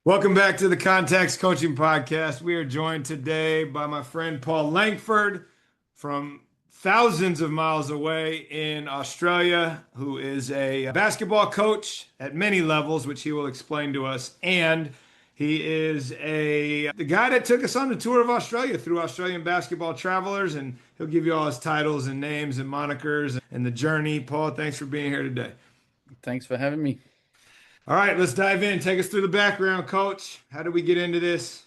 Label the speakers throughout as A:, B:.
A: Welcome back to the Context Coaching Podcast. We are joined today by my friend Paul Lankford from thousands of miles away in Australia, who is a basketball coach at many levels, which he will explain to us. And he is the guy that took us on the tour of Australia through Australian Basketball Travelers, and he'll give you all his titles and names and monikers and the journey. Paul, thanks for being here today.
B: Thanks for having me.
A: All right, let's dive in. Take us through the background, Coach. How did we get into this?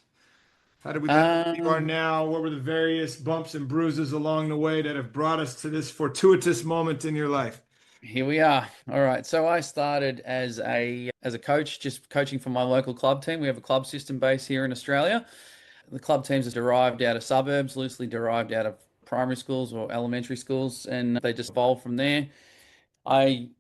A: How did we get where you are
B: Um,
A: now? What were the various bumps and bruises along the way that have brought us to this fortuitous moment in your life?
B: Here we are. All right. So I started as a coach, just coaching for my local club team. We have a club system base here in Australia. The club teams are derived out of suburbs, loosely derived out of primary schools or elementary schools, and they just evolve from there. I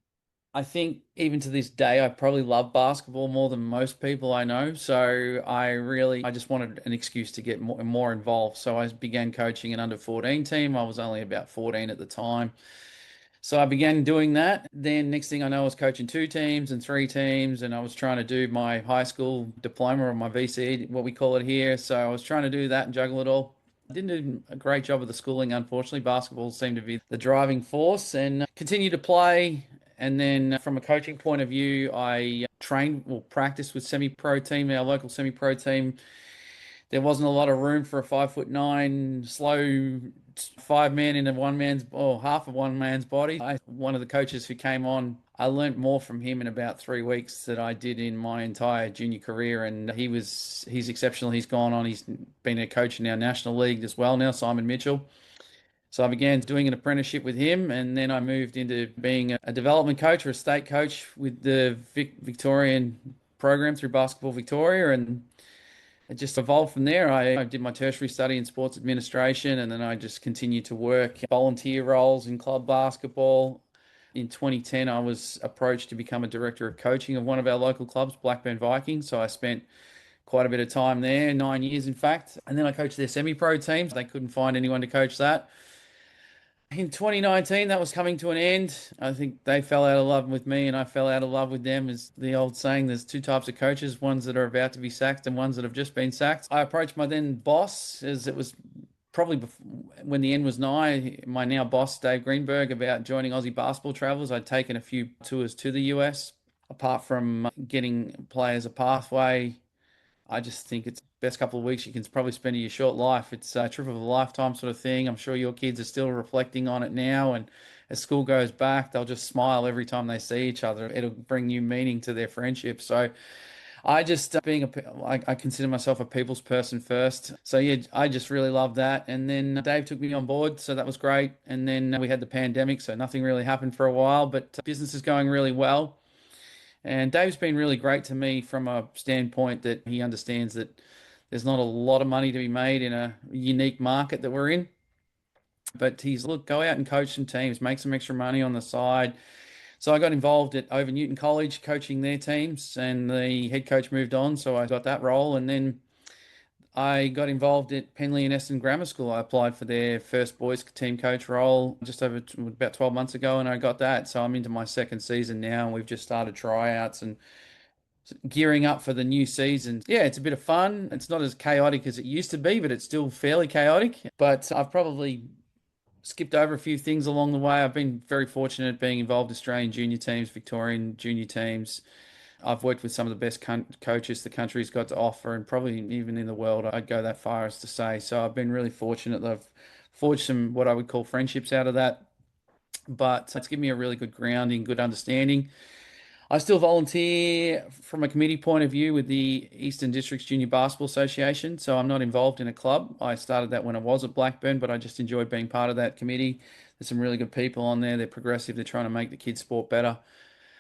B: I think even to this day, I probably love basketball more than most people I know. So I just wanted an excuse to get more involved. So I began coaching an under 14 team. I was only about 14 at the time. So I began doing that. Then next thing I know, I was coaching two teams and three teams, and I was trying to do my high school diploma or my VC, what we call it here. So I was trying to do that and juggle it all. I didn't do a great job of the schooling, unfortunately. Basketball seemed to be the driving force and continued to play. And then from a coaching point of view, I trained or practiced with semi-pro team, our local semi-pro team. There wasn't a lot of room for a 5'9" slow five man in a one man's or half of one man's body. One of the coaches who came on, I learnt more from him in about 3 weeks than I did in my entire junior career. And he's exceptional. He's gone on. He's been a coach in our national league as well now, Simon Mitchell. So I began doing an apprenticeship with him, and then I moved into being a development coach or a state coach with the Victorian program through Basketball Victoria, and it just evolved from there. I did my tertiary study in sports administration, and then I just continued to work volunteer roles in club basketball. In 2010, I was approached to become a director of coaching of one of our local clubs, Blackburn Vikings. So I spent quite a bit of time there, 9 years in fact. And then I coached their semi-pro teams. They couldn't find anyone to coach that. In 2019, that was coming to an end. I think they fell out of love with me and I fell out of love with them. Is the old saying, there's two types of coaches, ones that are about to be sacked and ones that have just been sacked. I approached my then boss, as it was probably when the end was nigh, my now boss, Dave Greenberg, about joining Aussie Basketball Travelers. I'd taken a few tours to the US. Apart from getting players a pathway, I just think it's best couple of weeks you can probably spend in your short life. It's a trip of a lifetime sort of thing. I'm sure your kids are still reflecting on it now, and as school goes back, they'll just smile every time they see each other. It'll bring new meaning to their friendship. So I just I consider myself a people's person first. So yeah, I just really love that. And then Dave took me on board, so that was great. And then we had the pandemic, so nothing really happened for a while, but business is going really well. And Dave's been really great to me from a standpoint that he understands that there's not a lot of money to be made in a unique market that we're in. But he's, look, go out and coach some teams, make some extra money on the side. So I got involved at Over Newton College coaching their teams, and the head coach moved on, so I got that role. And then I got involved at Penley and Eston Grammar School. I applied for their first boys team coach role just over about 12 months ago, and I got that. So I'm into my second season now, and we've just started tryouts and gearing up for the new season. Yeah, it's a bit of fun. It's not as chaotic as it used to be, but it's still fairly chaotic. But I've probably skipped over a few things along the way. I've been very fortunate being involved in Australian junior teams, Victorian junior teams. I've worked with some of the best coaches the country's got to offer, and probably even in the world, I'd go that far as to say. So I've been really fortunate that I've forged some what I would call friendships out of that. But it's given me a really good grounding, good understanding. I still volunteer from a committee point of view with the Eastern Districts Junior Basketball Association. So I'm not involved in a club. I started that when I was at Blackburn, but I just enjoyed being part of that committee. There's some really good people on there. They're progressive. They're trying to make the kids' sport better.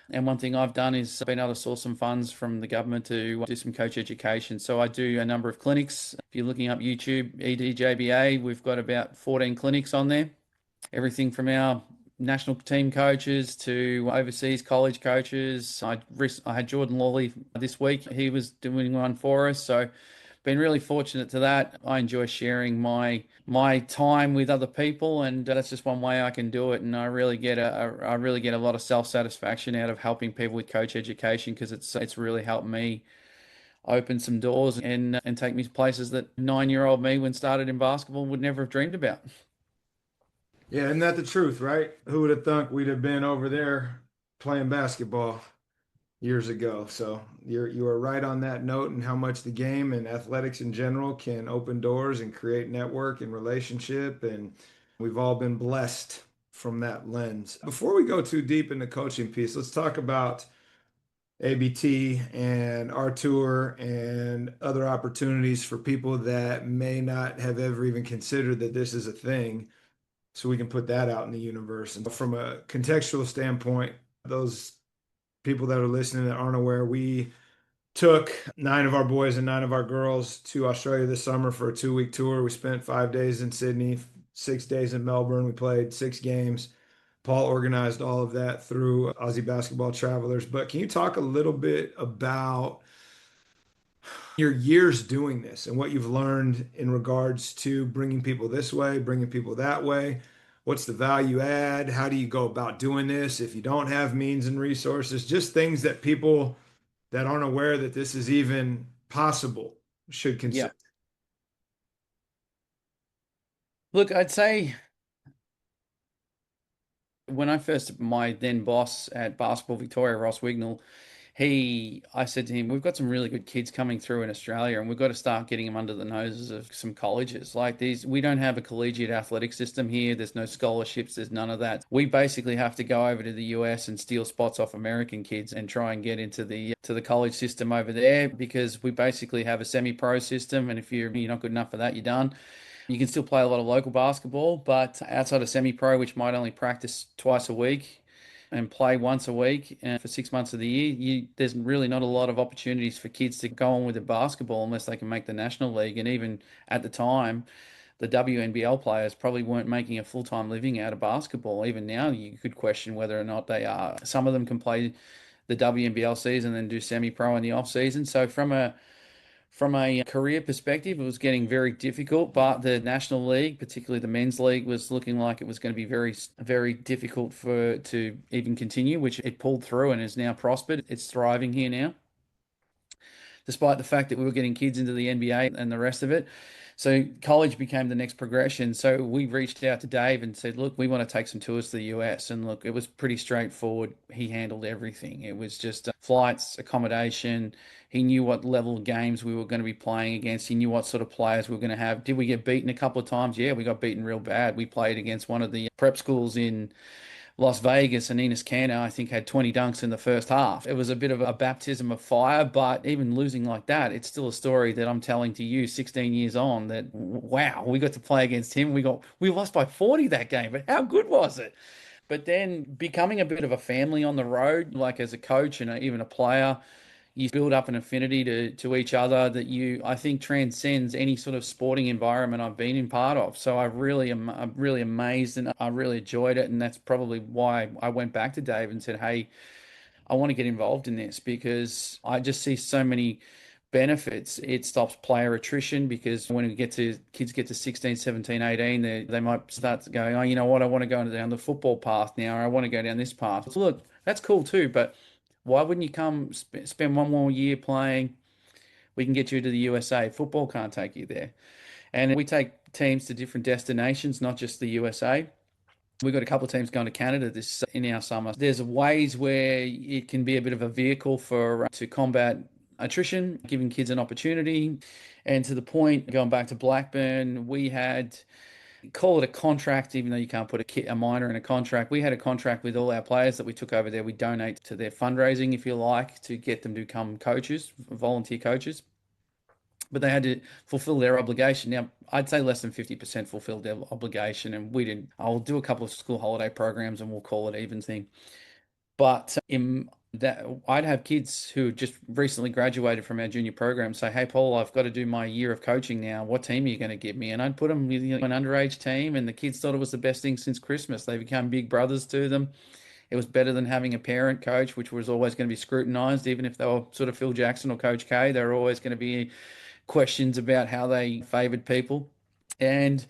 B: And one thing I've done is been able to source some funds from the government to do some coach education. So I do a number of clinics. If you're looking up YouTube, EDJBA, we've got about 14 clinics on there. Everything from our national team coaches to overseas college coaches. I had Jordan Lawley this week. He was doing one for us. So been really fortunate to that. I enjoy sharing my time with other people, and that's just one way I can do it. And I really get a lot of self satisfaction out of helping people with coach education, because it's really helped me. open some doors and take me to places that 9-year-old me, when started in basketball, would never have dreamed about.
A: Yeah, isn't that the truth, right? Who would have thunk we'd have been over there playing basketball years ago? So you are right on that note, and how much the game and athletics in general can open doors and create network and relationship, and we've all been blessed from that lens. Before we go too deep in the coaching piece, let's talk about ABT and our tour and other opportunities for people that may not have ever even considered that this is a thing, so we can put that out in the universe. And from a contextual standpoint, those people that are listening that aren't aware, we took 9 of our boys and 9 of our girls to Australia this summer for a 2-week tour. We spent 5 days in Sydney, 6 days in Melbourne. We played 6 games. Paul organized all of that through Aussie Basketball Travelers. But can you talk a little bit about your years doing this and what you've learned in regards to bringing people this way, bringing people that way? What's the value add? How do you go about doing this if you don't have means and resources? Just things that people that aren't aware that this is even possible should
B: Yeah.
A: consider.
B: Look, I'd say when I first, my then boss at Basketball Victoria, Ross Wignall, I said to him, we've got some really good kids coming through in Australia, and we've got to start getting them under the noses of some colleges. Like these, we don't have a collegiate athletic system here. There's no scholarships. There's none of that. We basically have to go over to the US and steal spots off American kids and try and get into the college system over there, because we basically have a semi-pro system, and if you're not good enough for that, you're done. You can still play a lot of local basketball, but outside of semi-pro, which might only practice twice a week and play once a week for 6 months of the year, there's really not a lot of opportunities for kids to go on with the basketball unless they can make the National League. And even at the time, the WNBL players probably weren't making a full-time living out of basketball. Even now, you could question whether or not they are. Some of them can play the WNBL season and do semi-pro in the off season. So from a career perspective, it was getting very difficult, but the National League, particularly the men's league, was looking like it was going to be very, very difficult to even continue, which it pulled through and has now prospered. It's thriving here now, despite the fact that we were getting kids into the NBA and the rest of it. So college became the next progression. So we reached out to Dave and said, look, we want to take some tours to the US. And look, it was pretty straightforward. He handled everything. It was just flights, accommodation. He knew what level of games we were going to be playing against. He knew what sort of players we were going to have. Did we get beaten a couple of times? Yeah, we got beaten real bad. We played against one of the prep schools in Las Vegas, and Enes Kanter, I think, had 20 dunks in the first half. It was a bit of a baptism of fire, but even losing like that, it's still a story that I'm telling to you 16 years on, that wow, we got to play against him. We lost by 40 that game, but how good was it? But then becoming a bit of a family on the road, like as a coach and even a player, you build up an affinity to each other that I think transcends any sort of sporting environment I've been in part of. So I'm really amazed, and I really enjoyed it. And that's probably why I went back to Dave and said, hey, I want to get involved in this, because I just see so many benefits. It stops player attrition, because when kids get to 16, 17, 18, they might start going, oh, you know what, I want to go down the football path now, or I want to go down this path. So look, that's cool too, but why wouldn't you come spend one more year playing? We can get you to the USA. Football can't take you there. And we take teams to different destinations, not just the USA. We've got a couple of teams going to Canada this in our summer. There's ways where it can be a bit of a vehicle to combat attrition, giving kids an opportunity. And to the point, going back to Blackburn, we had, call it a contract, even though you can't put a minor in a contract. We had a contract with all our players that we took over there. We donate to their fundraising, if you like, to get them to become coaches, volunteer coaches. But they had to fulfill their obligation. Now, I'd say less than 50% fulfilled their obligation, and we didn't. I'll do a couple of school holiday programs and we'll call it even thing. But in that, I'd have kids who just recently graduated from our junior program say, hey, Paul, I've got to do my year of coaching now. What team are you going to give me? And I'd put them with an underage team, and the kids thought it was the best thing since Christmas. They become big brothers to them. It was better than having a parent coach, which was always going to be scrutinized. Even if they were sort of Phil Jackson or Coach K, they were always going to be questions about how they favored people. And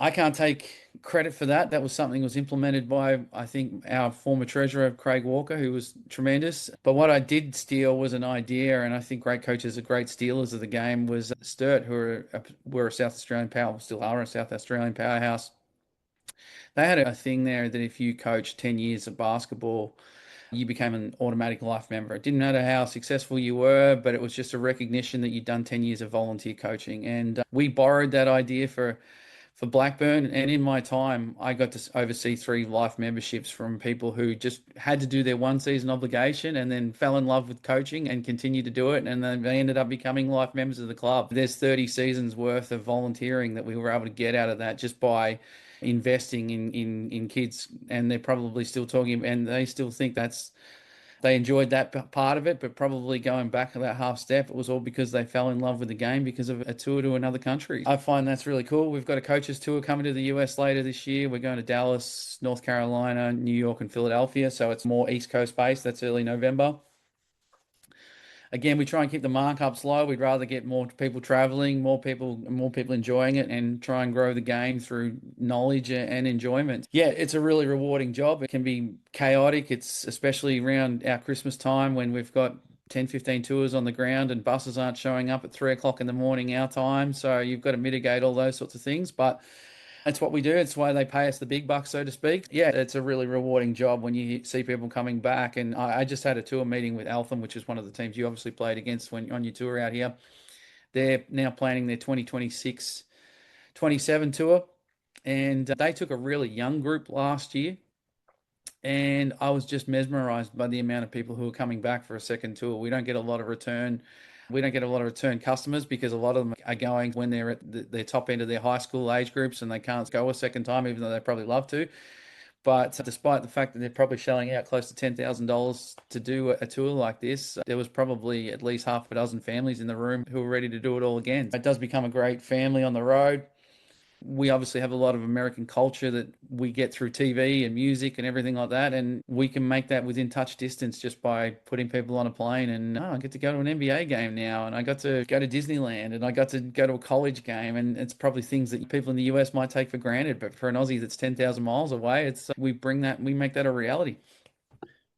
B: I can't take credit for that. That was something that was implemented by, I think, our former treasurer, Craig Walker, who was tremendous. But what I did steal was an idea, and I think great coaches are great stealers of the game, was Sturt, were a South Australian power, still are a South Australian powerhouse. They had a thing there that if you coached 10 years of basketball, you became an automatic life member. It didn't matter how successful you were, but it was just a recognition that you'd done 10 years of volunteer coaching. And we borrowed that idea for Blackburn. And in my time, I got to oversee 3 life memberships from people who just had to do their 1 season obligation and then fell in love with coaching and continued to do it. And then they ended up becoming life members of the club. There's 30 seasons worth of volunteering that we were able to get out of that just by investing in kids. And they're probably still talking, and they still think they enjoyed that part of it, but probably going back that half step, it was all because they fell in love with the game because of a tour to another country. I find that's really cool. We've got a coaches tour coming to the US later this year. We're going to Dallas, North Carolina, New York, and Philadelphia. So it's more East Coast based. That's early November. Again, we try and keep the markups low. We'd rather get more people traveling, more people enjoying it, and try and grow the game through knowledge and enjoyment. Yeah, it's a really rewarding job. It can be chaotic. It's especially around our Christmas time when we've got 10, 15 tours on the ground and buses aren't showing up at 3 o'clock in the morning our time. So you've got to mitigate all those sorts of things. But that's what we do. It's why they pay us the big bucks, so to speak. Yeah, it's a really rewarding job when you see people coming back. And I just had a tour meeting with Eltham, which is one of the teams you obviously played against when on your tour out here. They're now planning their 2026-27 tour. And they took a really young group last year. And I was just mesmerized by the amount of people who are coming back for a second tour. We don't get a lot of return. We don't get a lot of return customers because a lot of them are going when they're at their top end of their high school age groups and they can't go a second time, even though they probably love to. But despite the fact that they're probably shelling out close to $10,000 to do a tour like this, there was probably at least half a dozen families in the room who were ready to do it all again. It does become a great family on the road. We obviously have a lot of American culture that we get through TV and music and everything like that. And we can make that within touch distance just by putting people on a plane. And I get to go to an NBA game now. And I got to go to Disneyland and I got to go to a college game. And it's probably things that people in the US might take for granted. But for an Aussie that's 10,000 miles away, we make that a reality.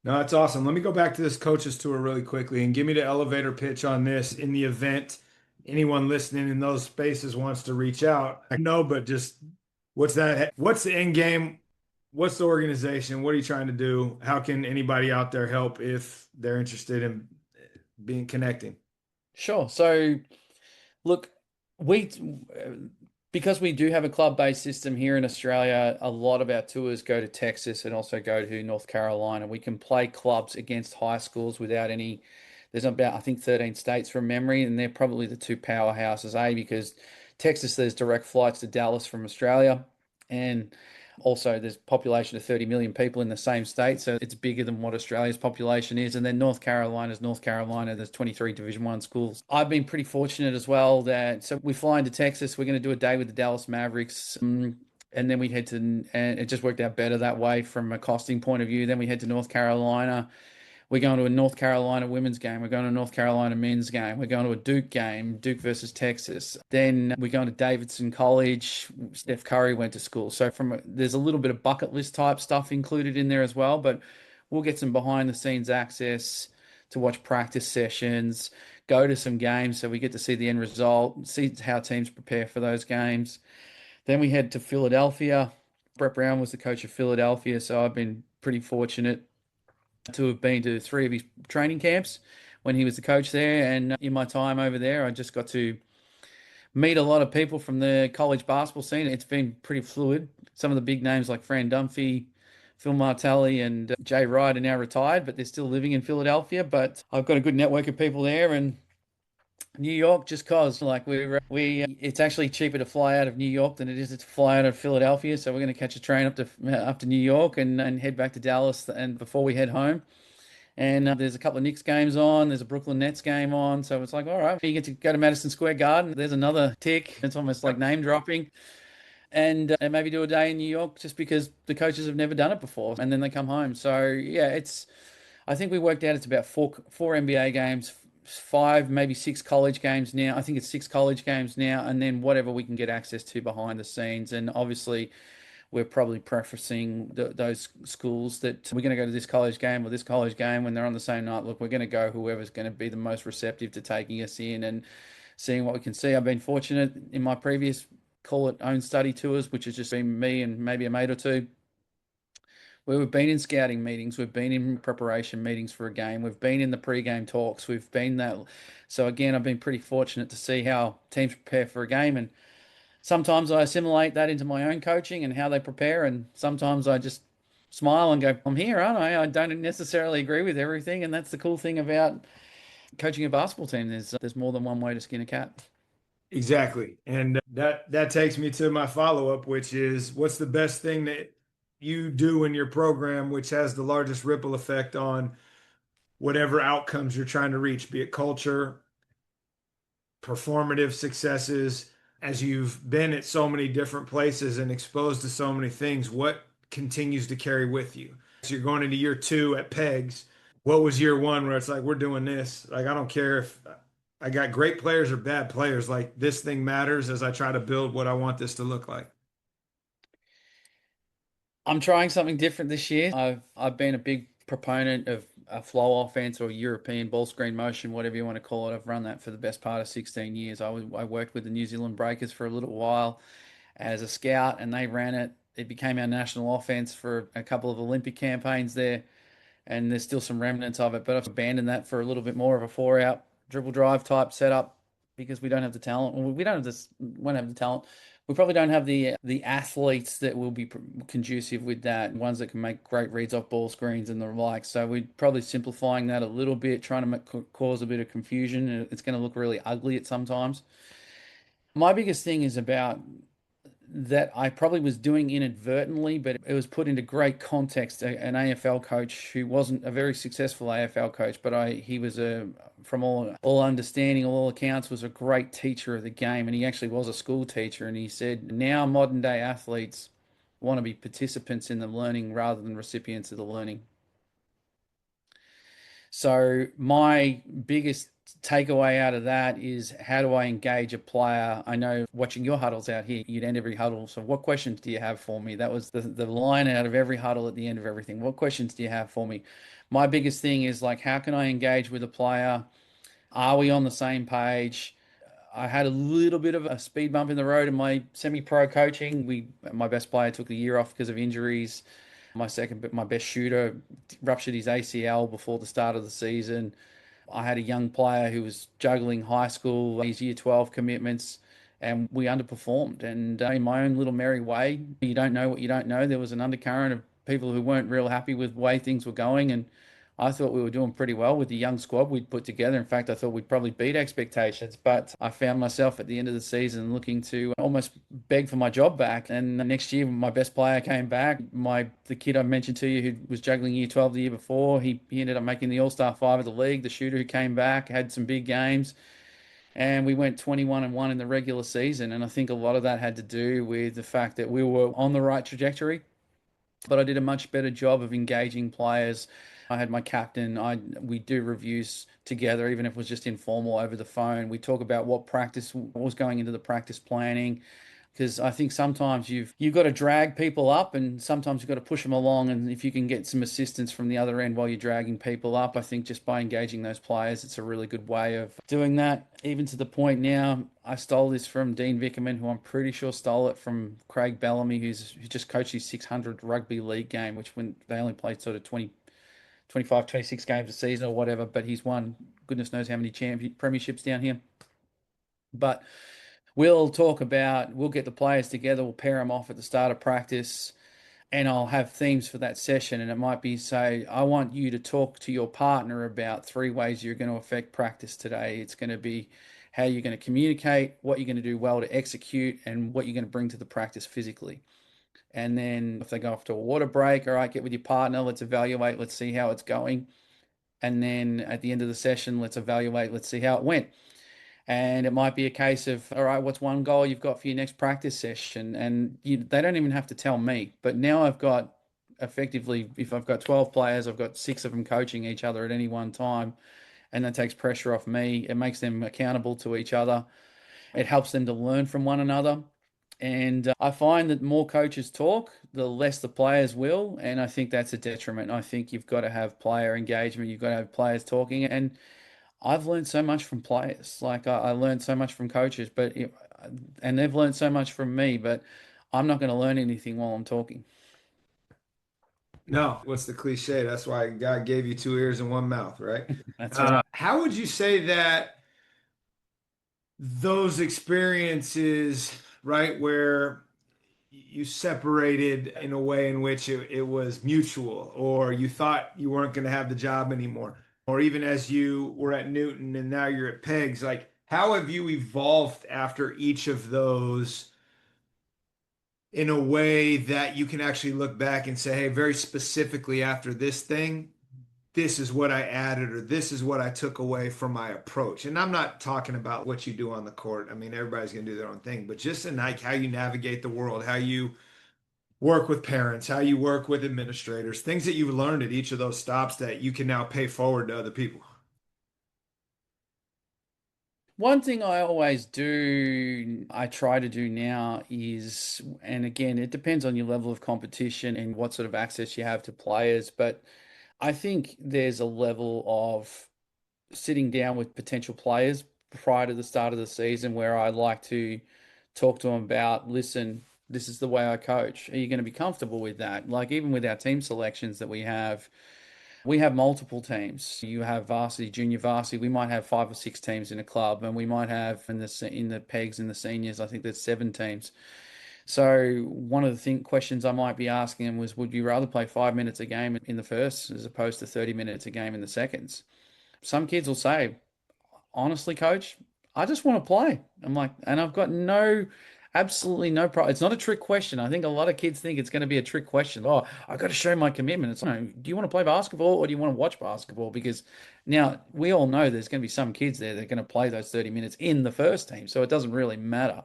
A: No, that's awesome. Let me go back to this coaches tour really quickly and give me the elevator pitch on this in the event anyone listening in those spaces wants to reach out. I know, but just what's that? What's the end game? What's the organization? What are you trying to do? How can anybody out there help if they're interested in being connecting?
B: Sure. So, look, we because we do have a club-based system here in Australia, a lot of our tours go to Texas and also go to North Carolina. We can play clubs against high schools without any. There's about, I think, 13 states from memory, and they're probably the 2 powerhouses, because Texas, there's direct flights to Dallas from Australia, and also there's a population of 30 million people in the same state, so it's bigger than what Australia's population is. And then North Carolina is North Carolina. There's 23 Division I schools. I've been pretty fortunate as well so we fly into Texas. We're going to do a day with the Dallas Mavericks. And then we head to, and it just worked out better that way from a costing point of view. Then we head to North Carolina. We're going to a North Carolina women's game. We're going to a North Carolina men's game. We're going to a Duke game, Duke versus Texas. Then we're going to Davidson College. Steph Curry went to school. So there's a little bit of bucket list type stuff included in there as well, but we'll get some behind the scenes access to watch practice sessions, go to some games so we get to see the end result, see how teams prepare for those games. Then we head to Philadelphia. Brett Brown was the coach of Philadelphia, so I've been pretty fortunate to have been to 3 of his training camps when he was the coach there. And in my time over there, I just got to meet a lot of people from the college basketball scene. It's been pretty fluid. Some of the big names like Fran Dunphy, Phil Martelli, and Jay Wright are now retired, but they're still living in Philadelphia. But I've got a good network of people there. And New York, just cause it's actually cheaper to fly out of New York than it is to fly out of Philadelphia. So we're going to catch a train up to New York and head back to Dallas and before we head home. And there's a couple of Knicks games on. There's a Brooklyn Nets game on. So it's like, all right, you get to go to Madison Square Garden. There's another tick. It's almost like name dropping. And maybe do a day in New York just because the coaches have never done it before. And then they come home. So yeah, I think we worked out it's about four NBA games 5, maybe 6 college games now. I think it's 6 college games now, and then whatever we can get access to behind the scenes. And obviously, we're probably preferencing those schools that we're going to go to this college game or this college game when they're on the same night. Look, we're going to go whoever's going to be the most receptive to taking us in and seeing what we can see. I've been fortunate in my previous, call it, own study tours, which has just been me and maybe a mate or two, where we've been in scouting meetings, we've been in preparation meetings for a game, we've been in the pre-game talks, we've been that. So again, I've been pretty fortunate to see how teams prepare for a game, and sometimes I assimilate that into my own coaching and how they prepare, and sometimes I just smile and go, I'm here, aren't I? I don't necessarily agree with everything, and that's the cool thing about coaching a basketball team. There's more than one way to skin a cat.
A: Exactly. And that takes me to my follow-up, which is what's the best thing that you do in your program, which has the largest ripple effect on whatever outcomes you're trying to reach, be it culture, performative successes, as you've been at so many different places and exposed to so many things, what continues to carry with you? So you're going into year 2 at Pegs. What was year 1 where it's like, we're doing this? Like, I don't care if I got great players or bad players. Like, this thing matters as I try to build what I want this to look like.
B: I'm trying something different this year. I've been a big proponent of a flow offense or European ball screen motion, whatever you want to call it. I've run that for the best part of 16 years. I worked with the New Zealand Breakers for a little while as a scout, and they ran it. It became our national offense for a couple of Olympic campaigns there, and there's still some remnants of it. But I've abandoned that for a little bit more of a 4-out dribble drive type setup because we don't have the talent. We don't have this. Won't have the talent. We probably don't have the athletes that will be conducive with that, ones that can make great reads off ball screens and the like. So we're probably simplifying that a little bit, trying to cause a bit of confusion. And it's going to look really ugly at sometimes. My biggest thing is about that I probably was doing inadvertently, but it was put into great context. An AFL coach who wasn't a very successful AFL coach, but he was from all understanding, all accounts, was a great teacher of the game, and he actually was a school teacher. And he said, now modern day athletes want to be participants in the learning rather than recipients of the learning. So my biggest takeaway out of that is, how do I engage a player? I know watching your huddles out here, you'd end every huddle. So what questions do you have for me? That was the line out of every huddle at the end of everything. What questions do you have for me? My biggest thing is like, how can I engage with a player? Are we on the same page? I had a little bit of a speed bump in the road in my semi-pro coaching. My best player took a year off because of injuries. My best shooter ruptured his ACL before the start of the season. I had a young player who was juggling high school, his year 12 commitments, and we underperformed. And in my own little merry way, you don't know what you don't know. There was an undercurrent of people who weren't real happy with the way things were going. And I thought we were doing pretty well with the young squad we'd put together. In fact, I thought we'd probably beat expectations, but I found myself at the end of the season looking to almost beg for my job back. And the next year, my best player came back. The kid I mentioned to you who was juggling year 12 the year before, he ended up making the All-Star 5 of the league. The shooter who came back had some big games. And we went 21-1 in the regular season. And I think a lot of that had to do with the fact that we were on the right trajectory, but I did a much better job of engaging players. I had my captain. We do reviews together, even if it was just informal over the phone. We talk about what was going into the practice planning, because I think sometimes you've got to drag people up, and sometimes you've got to push them along. And if you can get some assistance from the other end while you're dragging people up, I think just by engaging those players, it's a really good way of doing that. Even to the point now, I stole this from Dean Vickerman, who I'm pretty sure stole it from Craig Bellamy, who just coached his 600 rugby league game, which when they only played sort of 25, 26 games a season or whatever, but he's won goodness knows how many premierships down here. But we'll get the players together, we'll pair them off at the start of practice, and I'll have themes for that session. And it might be, say, I want you to talk to your partner about 3 ways you're going to affect practice today. It's going to be how you're going to communicate, what you're going to do well to execute, and what you're going to bring to the practice physically. And then if they go off to a water break, all right, get with your partner, let's evaluate, let's see how it's going. And then at the end of the session, let's evaluate, let's see how it went. And it might be a case of, all right, what's one goal you've got for your next practice session? And they don't even have to tell me. But now I've got, effectively, if I've got 12 players, I've got 6 of them coaching each other at any one time. and that takes pressure off me. It makes them accountable to each other. It helps them to learn from one another. And I find that more coaches talk, the less the players will. And I think that's a detriment. I think you've got to have player engagement. You've got to have players talking. And I've learned so much from players. Like I learned so much from coaches, and they've learned so much from me, but I'm not going to learn anything while I'm talking.
A: No, what's the cliche? That's why God gave you two ears and one mouth, right?
B: That's right.
A: How would you say that those experiences, right, where you separated in a way in which it was mutual, or you thought you weren't going to have the job anymore, or even as you were at Newton and now you're at Pegs, like how have you evolved after each of those in a way that you can actually look back and say, hey, very specifically after this thing, this is what I added, or this is what I took away from my approach. And I'm not talking about what you do on the court. I mean, everybody's going to do their own thing, but just in like how you navigate the world, how you work with parents, how you work with administrators, things that you've learned at each of those stops that you can now pay forward to other people.
B: One thing I always do, I try to do now is, and again, it depends on your level of competition and what sort of access you have to players, but I think there's a level of sitting down with potential players prior to the start of the season where I like to talk to them about, listen, this is the way I coach. Are you going to be comfortable with that? Like even with our team selections that we have multiple teams. You have varsity, junior varsity. We might have 5 or 6 teams in a club, and we might have in the pegs and the seniors. I think there's 7 teams. So one of the questions I might be asking them was, would you rather play 5 minutes a game in the first as opposed to 30 minutes a game in the seconds? Some kids will say, honestly, coach, I just want to play. I'm like, and I've got absolutely no problem. It's not a trick question. I think a lot of kids think it's going to be a trick question. Oh, I've got to show my commitment. It's no, do you want to play basketball or do you want to watch basketball? Because now we all know there's going to be some kids there that are going to play those 30 minutes in the first team. So it doesn't really matter.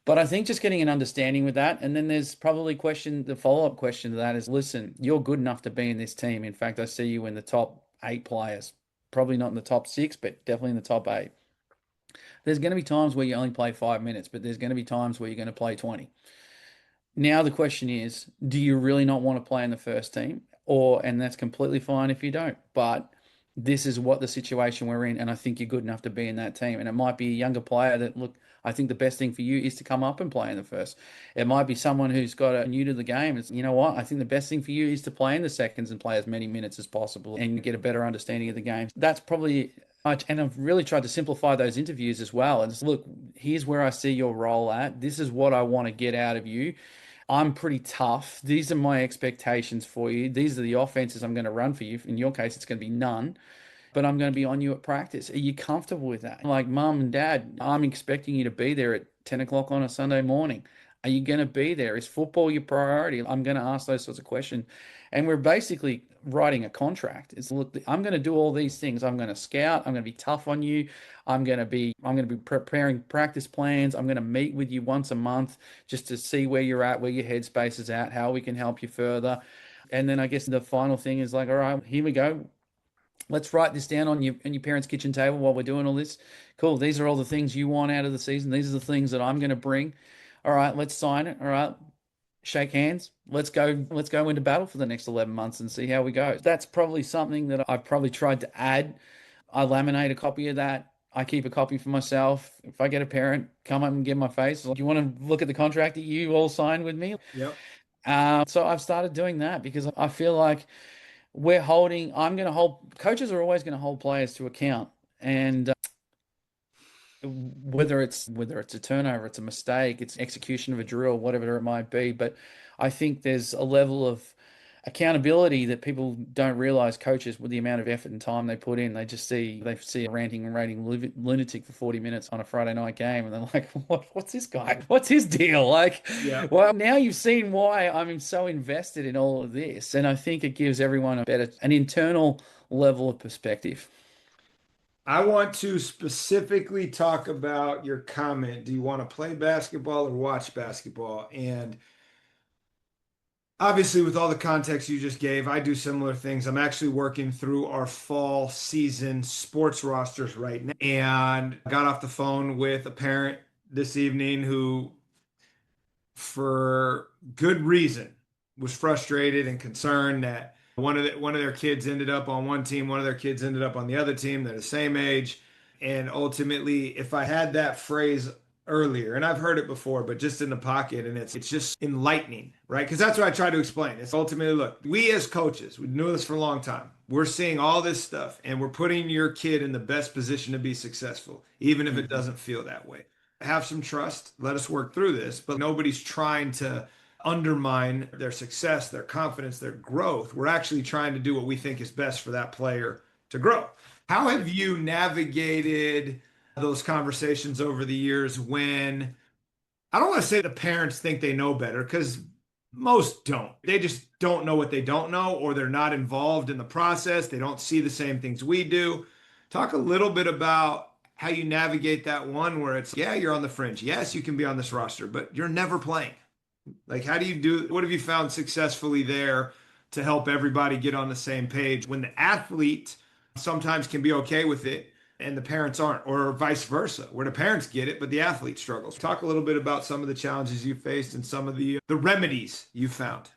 B: But I think just getting an understanding with that. And then there's probably the follow-up question to that is, listen, you're good enough to be in this team. In fact, I see you in the top 8 players, probably not in the top 6, but definitely in the top 8. There's going to be times where you only play 5 minutes, but there's going to be times where you're going to play 20. Now the question is, do you really not want to play in the first team? And that's completely fine if you don't. But this is what the situation we're in, and I think you're good enough to be in that team. And it might be a younger player that, look, I think the best thing for you is to come up and play in the first. It might be someone who's got a new to the game. It's, you know what? I think the best thing for you is to play in the seconds and play as many minutes as possible and get a better understanding of the game. That's probably much. And I've really tried to simplify those interviews as well. And just, look, here's where I see your role at. This is what I want to get out of you. I'm pretty tough. These are my expectations for you. These are the offenses I'm going to run for you. In your case, it's going to be none, but I'm going to be on you at practice. Are you comfortable with that? Like, mom and dad, I'm expecting you to be there at 10 o'clock on a Sunday morning. Are you going to be there? Is football your priority? I'm going to ask those sorts of questions. And we're basically writing a contract. It's, look, I'm going to do all these things. I'm going to scout. I'm going to be tough on you. I'm going to be preparing practice plans. I'm going to meet with you once a month just to see where you're at, where your headspace is at, how we can help you further. And then I guess the final thing is like, all right, here we go. Let's write this down on your parents' kitchen table while we're doing all this. Cool. These are all the things you want out of the season. These are the things that I'm going to bring. All right, let's sign it. All right, shake hands. Let's go. Let's go into battle for the next 11 months and see how we go. That's probably something that I've probably tried to add. I laminate a copy of that. I keep a copy for myself. If I get a parent come up and give my face, like, do you want to look at the contract that you all signed with me?
A: Yep.
B: So I've started doing that because I feel like coaches are always going to hold players to account. And whether it's a turnover, it's a mistake, it's execution of a drill, whatever it might be. But I think there's a level of accountability that people don't realize. Coaches, with the amount of effort and time they put in, they see a ranting and rating lunatic for 40 minutes on a Friday night game, and they're like, what's this guy? What's his deal? Like,
A: Yeah.
B: well, now you've seen why I'm so invested in all of this, and I think it gives everyone an internal level of perspective.
A: I want to specifically talk about your comment. Do you want to play basketball or watch basketball? And Obviously, with all the context you just gave, I do similar things. I'm actually working through our fall season sports rosters right now, and got off the phone with a parent this evening who, for good reason, was frustrated and concerned that one of their kids ended up on one team, one of their kids ended up on the other team. They're the same age, and ultimately, if I had that phrase earlier, and I've heard it before, but just in the pocket, and it's just enlightening, right? Because that's what I try to explain. It's ultimately, look, we as coaches, we knew this for a long time. We're seeing all this stuff, and we're putting your kid in the best position to be successful, even if it
B: Mhm.
A: doesn't feel that way. Have some trust. Let us work through this, but nobody's trying to undermine their success, their confidence, their growth. We're actually trying to do what we think is best for that player to grow. How have you navigated those conversations over the years when I don't want to say the parents think they know better because most don't. They just don't know what they don't know, or they're not involved in the process. They don't see the same things we do. Talk a little bit about how you navigate that one where it's, yeah, you're on the fringe. Yes, you can be on this roster, but you're never playing. Like, how do you do, what have you found successfully there to help everybody get on the same page when the athlete sometimes can be okay with it and the parents aren't, or vice versa, where the parents get it, but the athlete struggles? Talk a little bit about some of the challenges you faced and some of the remedies you found.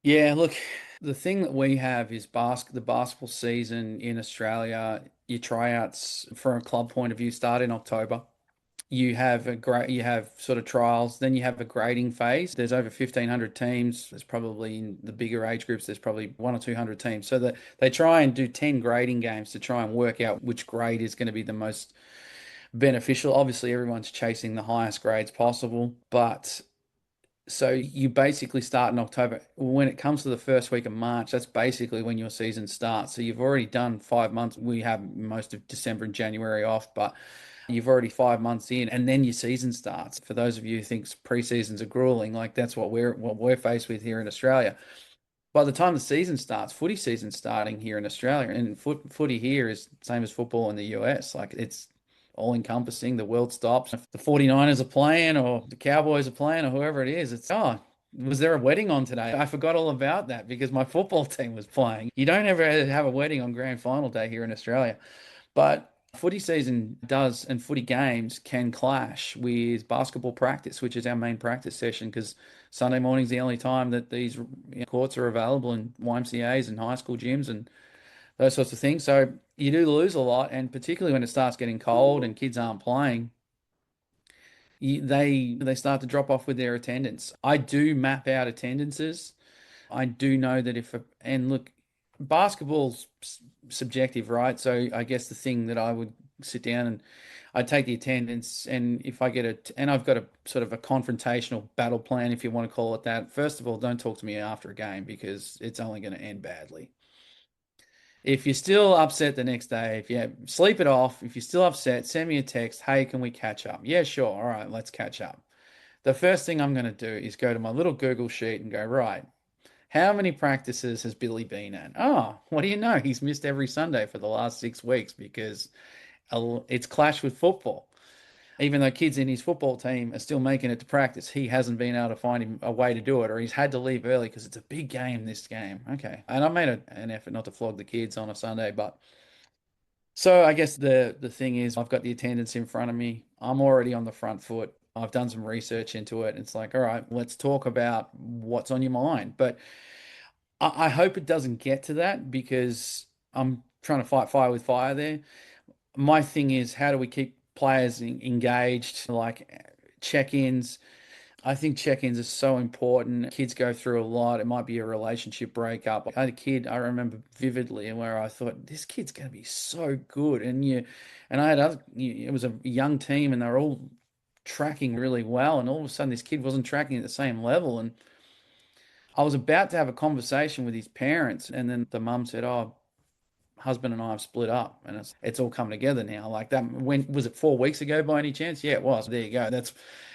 B: Yeah, look, the thing that we have is the basketball season in Australia. Your tryouts from a club point of view start in October. You have sort of trials, then you have a grading phase. There's over 1,500 teams. There's probably in the bigger age groups, there's probably one or 200 teams. So that they try and do 10 grading games to try and work out which grade is going to be the most beneficial. Obviously, everyone's chasing the highest grades possible, but so you basically start in October. When it comes to the first week of March, that's basically when your season starts. So you've already done 5 months. We have most of December and January off, but you've already 5 months in, and then your season starts. For those of you who think pre-seasons are grueling, like that's what we're faced with here in Australia. By the time the season starts, footy season's starting here in Australia, and footy here is same as football in the US. Like it's all encompassing. The world stops. If the 49ers are playing or the Cowboys are playing or whoever it is, it's, oh, was there a wedding on today? I forgot all about that because my football team was playing. You don't ever have a wedding on grand final day here in Australia. But footy season does, and footy games can clash with basketball practice, which is our main practice session, because Sunday morning's the only time that these courts are available in YMCAs and high school gyms and those sorts of things. So you do lose a lot, and particularly when it starts getting cold and kids aren't playing, they start to drop off with their attendance. I do map out attendances. I do know that and look, basketball's subjective, right? So I guess the thing that I would sit down and I'd take the attendance, and if I get and I've got a sort of a confrontational battle plan, if you want to call it that. First of all, don't talk to me after a game because it's only going to end badly. If you're still upset the next day, if you sleep it off, if you're still upset, send me a text. Hey, can we catch up? Yeah, sure. All right, let's catch up. The first thing I'm going to do is go to my little Google sheet and go, right, how many practices has Billy been at? Oh, what do you know? He's missed every Sunday for the last 6 weeks because it's clashed with football. Even though kids in his football team are still making it to practice, he hasn't been able to find him a way to do it, or he's had to leave early because it's a big game this game. Okay. And I made an effort not to flog the kids on a Sunday, but so I guess the thing is I've got the attendance in front of me. I'm already on the front foot. I've done some research into it. It's like, all right, let's talk about what's on your mind. But I hope it doesn't get to that because I'm trying to fight fire with fire there. My thing is, how do we keep players engaged, like check-ins? I think check-ins are so important. Kids go through a lot. It might be a relationship breakup. I had a kid I remember vividly where I thought this kid's going to be so good, and I had it was a young team and they were all tracking really well, and all of a sudden this kid wasn't tracking at the same level, and I was about to have a conversation with his parents, and then the mum said, "Oh, husband and I have split up, and it's all come together now." Like that, when was it 4 weeks ago by any chance? Yeah, it was. There you go.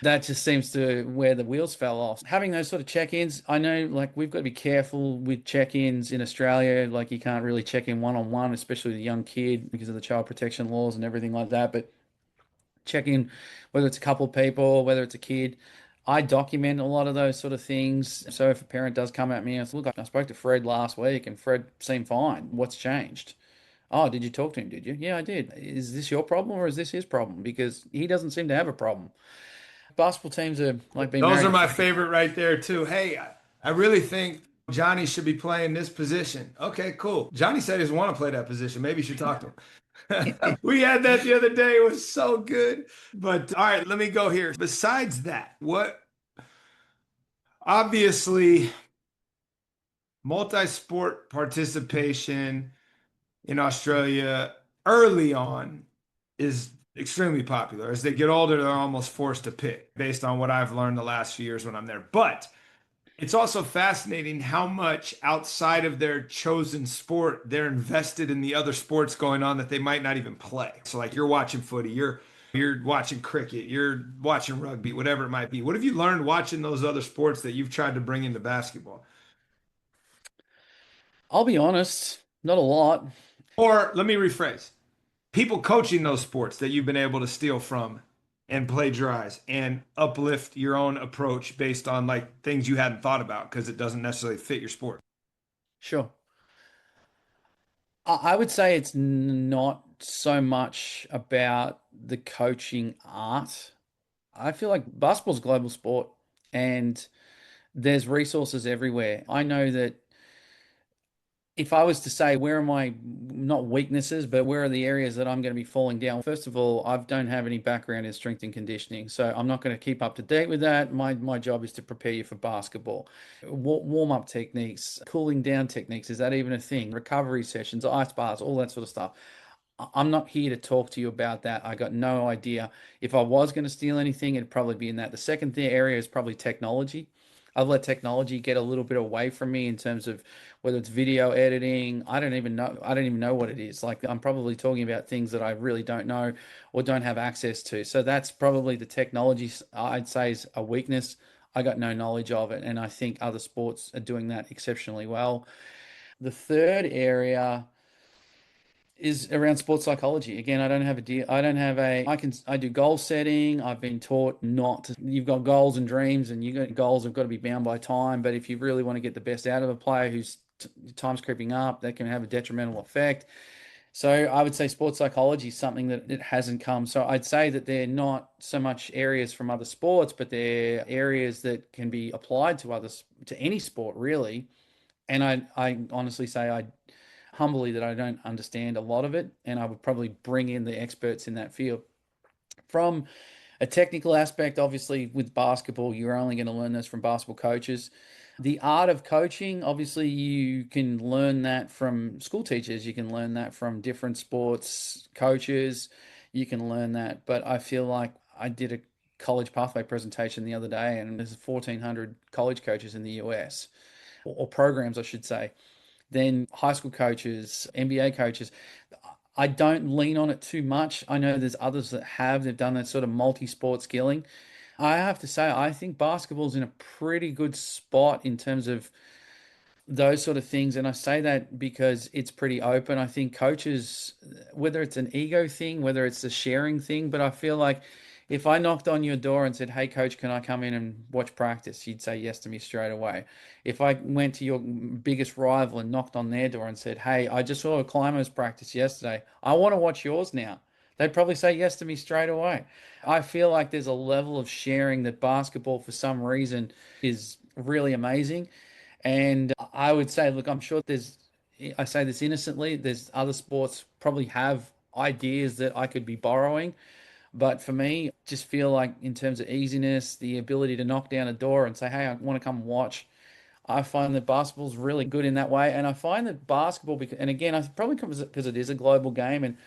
B: That just seems to where the wheels fell off. Having those sort of check-ins, I know like we've got to be careful with check-ins in Australia. Like you can't really check in one-on-one, especially with a young kid because of the child protection laws and everything like that. But check in, whether it's a couple of people, whether it's a kid. I document a lot of those sort of things. So if a parent does come at me and say, look, I spoke to Fred last week and Fred seemed fine. What's changed? Oh, did you talk to him? Did you? Yeah, I did. Is this your problem or is this his problem? Because he doesn't seem to have a problem. Basketball teams are like being
A: Those
B: married
A: are
B: to
A: my
B: furniture.
A: favorite right there too. Hey, I really think Johnny should be playing this position. Okay, cool. Johnny said he doesn't want to play that position. Maybe you should talk to him. We had that the other day. It was so good. But all right, let me go here. Besides that, what obviously multi-sport participation in Australia early on is extremely popular. As they get older, they're almost forced to pick based on what I've learned the last few years when I'm there. But it's also fascinating how much outside of their chosen sport they're invested in the other sports going on that they might not even play. So like you're watching footy, you're watching cricket, you're watching rugby, whatever it might be. What have you learned watching those other sports that you've tried to bring into basketball?
B: I'll be honest, not a lot.
A: Or let me rephrase. People coaching those sports that you've been able to steal from and plagiarize and uplift your own approach based on like things you hadn't thought about because it doesn't necessarily fit your sport.
B: Sure. I would say it's not so much about the coaching art. I feel like basketball's a global sport and there's resources everywhere. I know that if I was to say where are my not weaknesses, but where are the areas that I'm going to be falling down? First of all, I don't have any background in strength and conditioning, so I'm not going to keep up to date with that. My job is to prepare you for basketball. Warm up techniques, cooling down techniques, is that even a thing? Recovery sessions, ice baths, all that sort of stuff. I'm not here to talk to you about that. I got no idea. If I was going to steal anything, it'd probably be in that. The second area is probably technology. I've let technology get a little bit away from me in terms of whether it's video editing. I don't even know. I don't even know what it is. Like I'm probably talking about things that I really don't know or don't have access to. So that's probably the technology I'd say is a weakness. I got no knowledge of it, and I think other sports are doing that exceptionally well. The third area is around sports psychology. Again, I don't have a deal. I don't have a. I do goal setting. I've been taught not to. You've got goals and dreams, and you got goals have got to be bound by time. But if you really want to get the best out of a player who's time's creeping up, that can have a detrimental effect. So I would say sports psychology is something that it hasn't come. So I'd say that they're not so much areas from other sports, but they're areas that can be applied to others to any sport really. And I honestly say I humbly that I don't understand a lot of it, and I would probably bring in the experts in that field. From a technical aspect, obviously, with basketball, you're only going to learn this from basketball coaches. The art of coaching, obviously, you can learn that from school teachers, you can learn that from different sports coaches, you can learn that. But I feel like I did a college pathway presentation the other day, and there's 1,400 college coaches in the US, or programs, I should say, then high school coaches, NBA coaches. I don't lean on it too much. I know there's others that have. They've done that sort of multi-sport skilling. I have to say, I think basketball's in a pretty good spot in terms of those sort of things. And I say that because it's pretty open. I think coaches, whether it's an ego thing, whether it's a sharing thing, but I feel like if I knocked on your door and said, "Hey, coach, can I come in and watch practice?" You'd say yes to me straight away. If I went to your biggest rival and knocked on their door and said, "Hey, I just saw a climbers practice yesterday. I want to watch yours now," they'd probably say yes to me straight away. I feel like there's a level of sharing that basketball, for some reason, is really amazing. And I would say, look, I'm sure I say this innocently, there's other sports probably have ideas that I could be borrowing. But for me, just feel like in terms of easiness, the ability to knock down a door and say, hey, I want to come watch. I find that basketball's really good in that way. And I find that basketball, and again, I probably because it is a global game and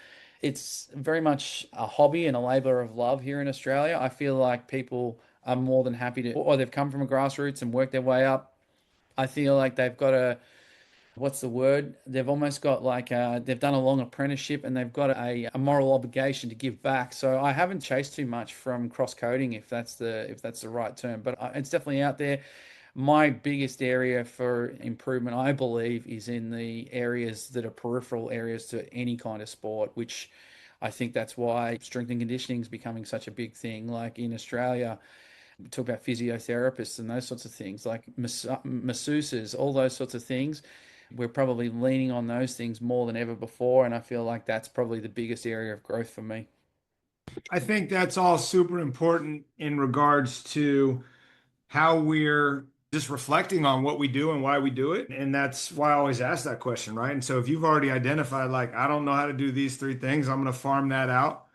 B: it's very much a hobby and a labor of love here in Australia. I feel like people are more than happy to, or they've come from a grassroots and worked their way up. I feel like they've got what's the word? They've almost got like they've done a long apprenticeship and they've got a moral obligation to give back. So I haven't chased too much from cross coding, if that's the right term, but it's definitely out there. My biggest area for improvement, I believe, is in the areas that are peripheral areas to any kind of sport, which I think that's why strength and conditioning is becoming such a big thing. Like in Australia, We talk about physiotherapists and those sorts of things, like masseuses, all those sorts of things. We're probably leaning on those things more than ever before, and I feel like that's probably the biggest area of growth for me.
A: I think that's all super important in regards to how we're just reflecting on what we do and why we do it. And that's why I always ask that question, right? And so if you've already identified, like, I don't know how to do these three things, I'm going to farm that out.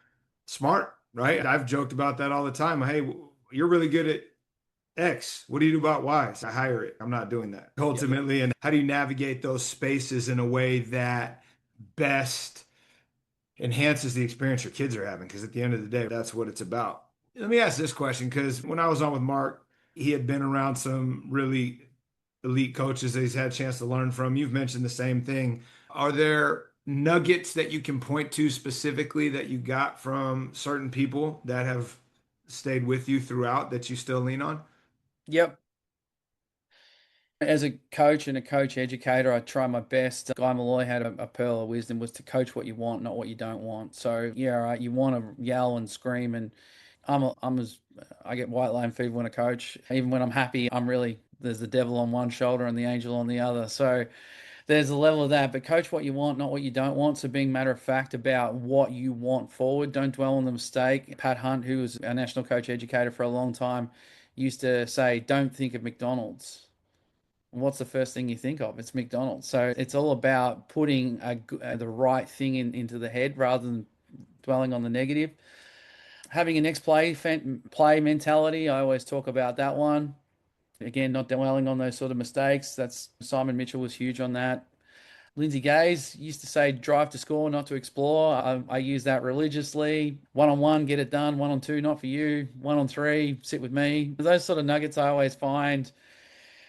A: Smart, right? I've joked about that all the time. Hey, you're really good at X. What do you do about Y? So I hire it. I'm not doing that
B: Yep.
A: ultimately. And how do you navigate those spaces in a way that best enhances the experience your kids are having? Because at the end of the day, that's what it's about. Let me ask this question, because when I was on with Mark, he had been around some really elite coaches that he's had a chance to learn from. You've mentioned the same thing. Are there nuggets that you can point to specifically that you got from certain people that have stayed with you throughout that you still lean on?
B: Yep. As a coach and a coach educator, I try my best. Guy Malloy had a pearl of wisdom, was to coach what you want, not what you don't want. So yeah, right, you want to yell and scream, and I get white line fever when I coach. Even when I'm happy, there's the devil on one shoulder and the angel on the other. So there's a level of that. But coach what you want, not what you don't want. So being matter of fact about what you want forward. Don't dwell on the mistake. Pat Hunt, who was a national coach educator for a long time, used to say, "Don't think of McDonald's." What's the first thing you think of? It's McDonald's. So it's all about putting the right thing into the head rather than dwelling on the negative. Having a next play mentality. I always talk about that one. Again, not dwelling on those sort of mistakes. That's Simon Mitchell was huge on that. Lindsay Gaze used to say, drive to score, not to explore. I use that religiously. One on one, get it done. One on two, not for you. One on three, sit with me. Those sort of nuggets I always find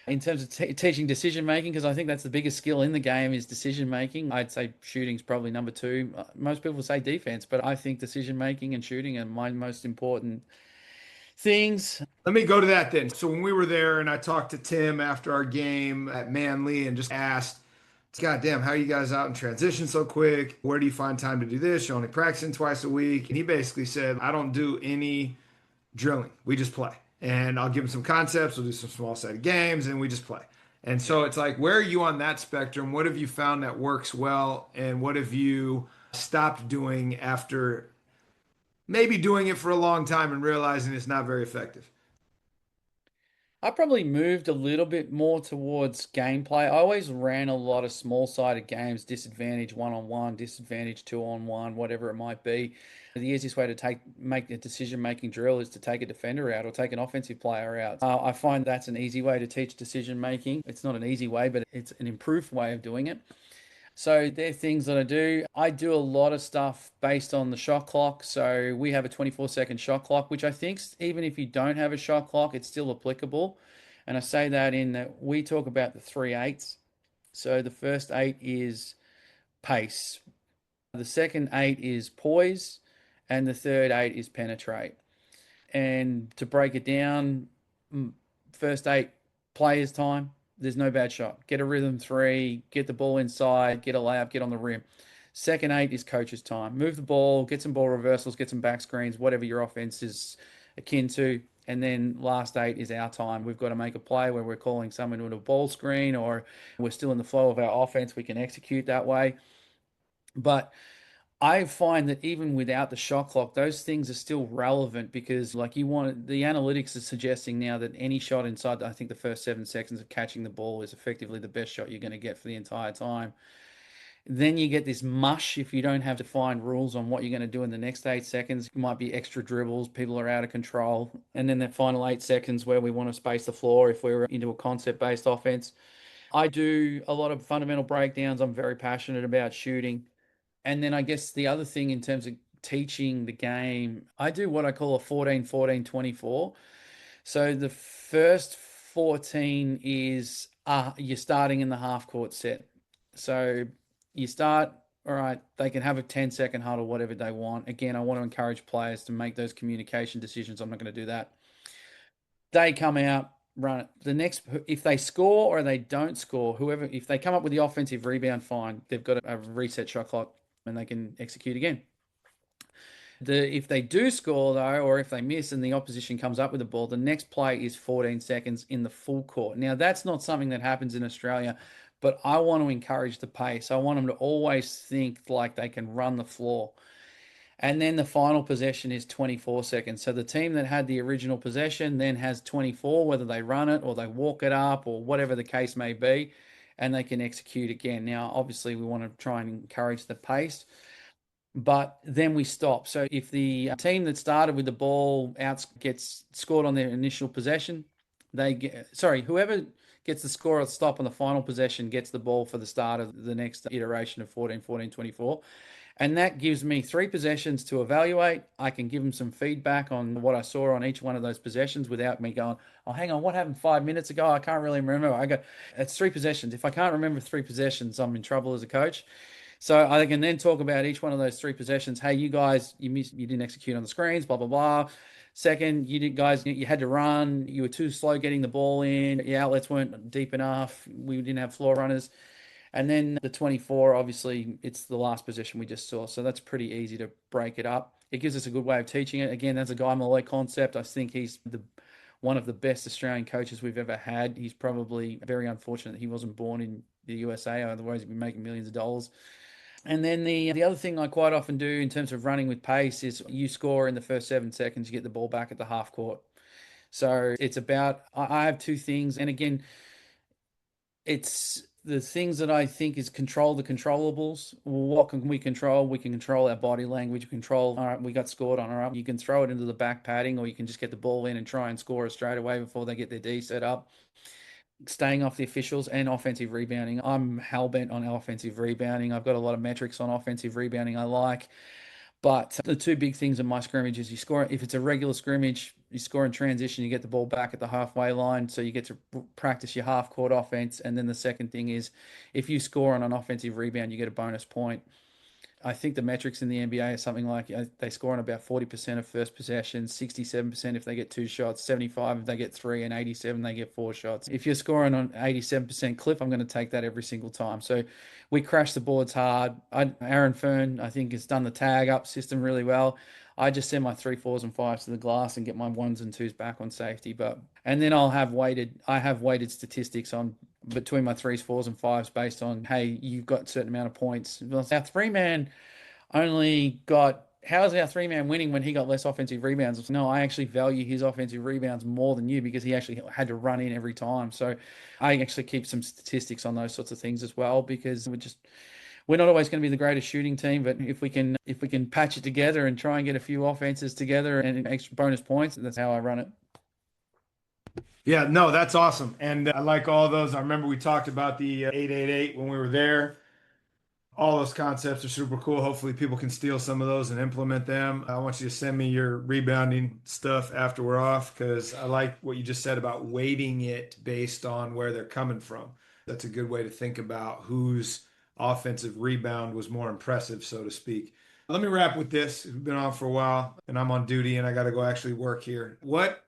B: in terms of teaching decision making, because I think that's the biggest skill in the game is decision making. I'd say shooting's probably number two. Most people say defense, but I think decision making and shooting are my most important things.
A: Let me go to that then. So when we were there and I talked to Tim after our game at Manly and just asked, God damn, how are you guys out in transition so quick? Where do you find time to do this? You're only practicing twice a week. And he basically said, I don't do any drilling. We just play. And I'll give him some concepts. We'll do some small set of games and we just play. And so it's like, where are you on that spectrum? What have you found that works well? And what have you stopped doing after maybe doing it for a long time and realizing it's not very effective?
B: I probably moved a little bit more towards gameplay. I always ran a lot of small-sided games, disadvantage one-on-one, disadvantage two-on-one, whatever it might be. The easiest way to make a decision-making drill is to take a defender out or take an offensive player out. I find that's an easy way to teach decision-making. It's not an easy way, but it's an improved way of doing it. So they're things that I do. I do a lot of stuff based on the shot clock. So we have a 24-second shot clock, which I think even if you don't have a shot clock, it's still applicable. And I say that in that we talk about the 3/8. So the first eight is pace, the second eight is poise, and the third eight is penetrate. And to break it down, first eight, players' time. There's no bad shot. Get a rhythm three, get the ball inside, get a layup, get on the rim. Second eight is coach's time. Move the ball, get some ball reversals, get some back screens, whatever your offense is akin to. And then last eight is our time. We've got to make a play where we're calling someone into a ball screen or we're still in the flow of our offense. We can execute that way. But I find that even without the shot clock, those things are still relevant because, like, the analytics is suggesting now that any shot inside, I think the first 7 seconds of catching the ball is effectively the best shot you're going to get for the entire time. Then you get this mush if you don't have defined rules on what you're going to do in the next 8 seconds. It might be extra dribbles, people are out of control. And then the final 8 seconds where we want to space the floor if we're into a concept-based offense. I do a lot of fundamental breakdowns. I'm very passionate about shooting. And then I guess the other thing in terms of teaching the game, I do what I call a 14-14-24. So the first 14 is you're starting in the half court set. So you start, all right, they can have a 10-second huddle, whatever they want. Again, I want to encourage players to make those communication decisions. I'm not going to do that. They come out, run it. If they score or they don't score, if they come up with the offensive rebound, fine. They've got a reset shot clock and they can execute again. If they do score though, or if they miss and the opposition comes up with the ball, the next play is 14 seconds in the full court. Now that's not something that happens in Australia, but I want to encourage the pace. I want them to always think like they can run the floor. And then the final possession is 24 seconds. So the team that had the original possession then has 24, whether they run it or they walk it up or whatever the case may be, and they can execute again. Now, obviously, we want to try and encourage the pace, but then we stop. So if the team that started with the ball out gets scored on their initial possession, whoever gets the score or stop on the final possession gets the ball for the start of the next iteration of 14, 14, 24. And that gives me 3 possessions to evaluate. I can give them some feedback on what I saw on each one of those possessions without me going, oh, hang on, what happened 5 minutes ago? I can't really remember. It's 3 possessions. If I can't remember 3 possessions, I'm in trouble as a coach. So I can then talk about each one of those 3 possessions. Hey, you guys, you didn't execute on the screens, blah, blah, blah. Second, you had to run. You were too slow getting the ball in. Your outlets weren't deep enough. We didn't have floor runners. And then the 24, obviously, it's the last possession we just saw. So that's pretty easy to break it up. It gives us a good way of teaching it. Again, that's a Guy Malloy concept. I think he's one of the best Australian coaches we've ever had. He's probably very unfortunate that he wasn't born in the USA, otherwise he'd be making millions of dollars. And then the other thing I quite often do in terms of running with pace is you score in the first 7 seconds, you get the ball back at the half court. So it's about, I have 2 things. And again, it's the things that I think is control the controllables. Well, what can we control? We can control our body language, control, all right, we got scored on, all right, you can throw it into the back padding, or you can just get the ball in and try and score it straight away before they get their D set up. Staying off the officials and offensive rebounding. I'm hell-bent on offensive rebounding. I've got a lot of metrics on offensive rebounding I like. But the 2 big things in my scrimmage is you score, if it's a regular scrimmage, you score in transition, you get the ball back at the halfway line, so you get to practice your half-court offense. And then the second thing is if you score on an offensive rebound, you get a bonus point. I think the metrics in the NBA are something like they score on about 40% of first possession, 67% if they get 2 shots, 75 if they get 3, and 87 they get 4 shots. If you're scoring on 87% clip, I'm going to take that every single time. So we crash the boards hard. Aaron Fern, I think, has done the tag up system really well. I just send my 3, 4s, and 5s to the glass and get my 1s and 2s back on safety. And then I have weighted statistics on between my 3s, 4s, and 5s based on, hey, you've got a certain amount of points. Our 3-man only got, how is our 3-man winning when he got less offensive rebounds? No, I actually value his offensive rebounds more than you because he actually had to run in every time. So I actually keep some statistics on those sorts of things as well, because we're not always going to be the greatest shooting team, but if we can patch it together and try and get a few offenses together and extra bonus points, that's how I run it.
A: Yeah, no, that's awesome. And I like all those. I remember we talked about the 888 when we were there. All those concepts are super cool. Hopefully, people can steal some of those and implement them. I want you to send me your rebounding stuff after we're off, because I like what you just said about weighting it based on where they're coming from. That's a good way to think about whose offensive rebound was more impressive, so to speak. Let me wrap with this. We've been on for a while, and I'm on duty, and I got to go actually work here. What